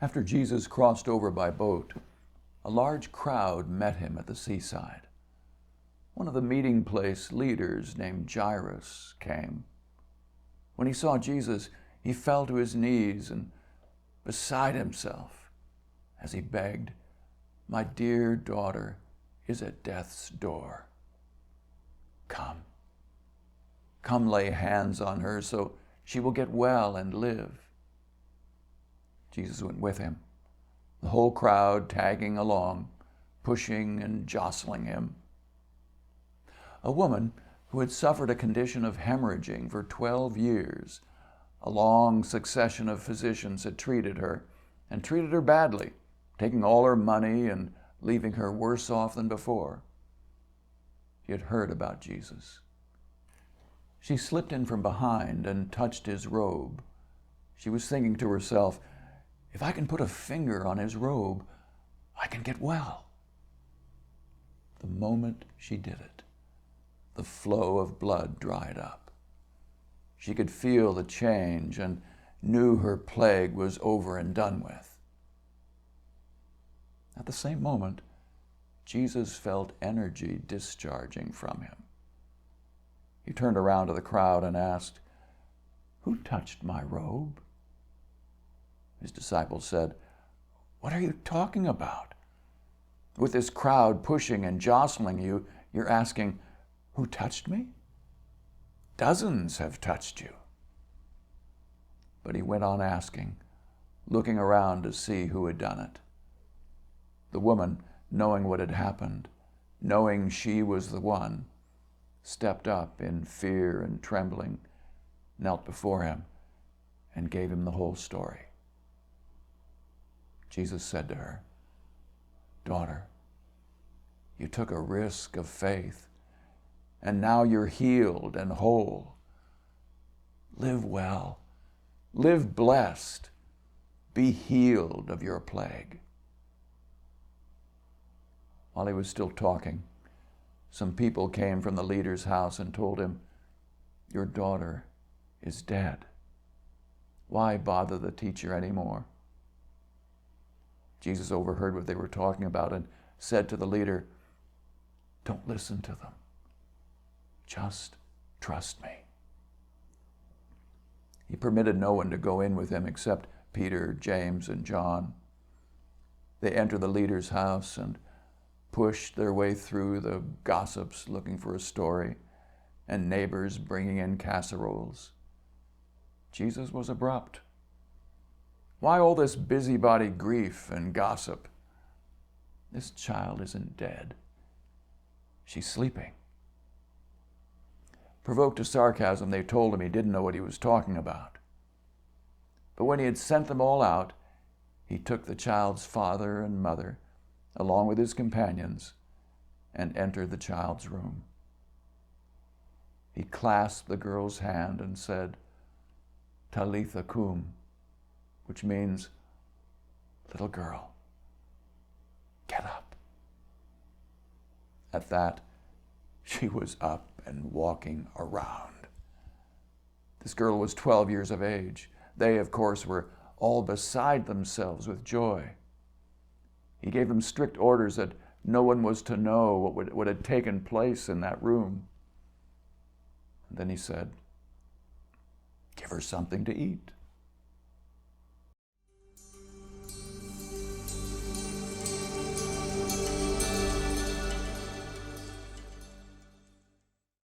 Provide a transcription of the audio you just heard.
After Jesus crossed over by boat, a large crowd met him at the seaside. One of the meeting place leaders named Jairus came. When he saw Jesus, he fell to his knees and beside himself as he begged, "My dear daughter is at death's door. Come lay hands on her so she will get well and live." Jesus went with him, the whole crowd tagging along, pushing and jostling him. A woman who had suffered a condition of hemorrhaging for 12 years, a long succession of physicians had treated her and treated her badly, taking all her money and leaving her worse off than before. She had heard about Jesus. She slipped in from behind and touched his robe. She was thinking to herself, "If I can put a finger on his robe, I can get well." The moment she did it, the flow of blood dried up. She could feel the change and knew her plague was over and done with. At the same moment, Jesus felt energy discharging from him. He turned around to the crowd and asked, "Who touched my robe?" His disciples said, "What are you talking about? With this crowd pushing and jostling you, you're asking, 'Who touched me?' Dozens have touched you." But he went on asking, looking around to see who had done it. The woman, knowing what had happened, knowing she was the one, stepped up in fear and trembling, knelt before him, and gave him the whole story. Jesus said to her, "Daughter, you took a risk of faith, and now you're healed and whole. Live well, live blessed, be healed of your plague." While he was still talking, some people came from the leader's house and told him, "Your daughter is dead. Why bother the teacher anymore?" Jesus overheard what they were talking about and said to the leader, "Don't listen to them. Just trust me." He permitted no one to go in with him except Peter, James, and John. They entered the leader's house and pushed their way through the gossips looking for a story and neighbors bringing in casseroles. Jesus was abrupt. "Why all this busybody grief and gossip? This child isn't dead. She's sleeping." Provoked to sarcasm, they told him he didn't know what he was talking about. But when he had sent them all out, he took the child's father and mother, along with his companions, and entered the child's room. He clasped the girl's hand and said, "Talitha cum," which means, "Little girl, get up." At that, she was up and walking around. This girl was 12 years of age. They, of course, were all beside themselves with joy. He gave them strict orders that no one was to know what had taken place in that room. And then he said, "Give her something to eat."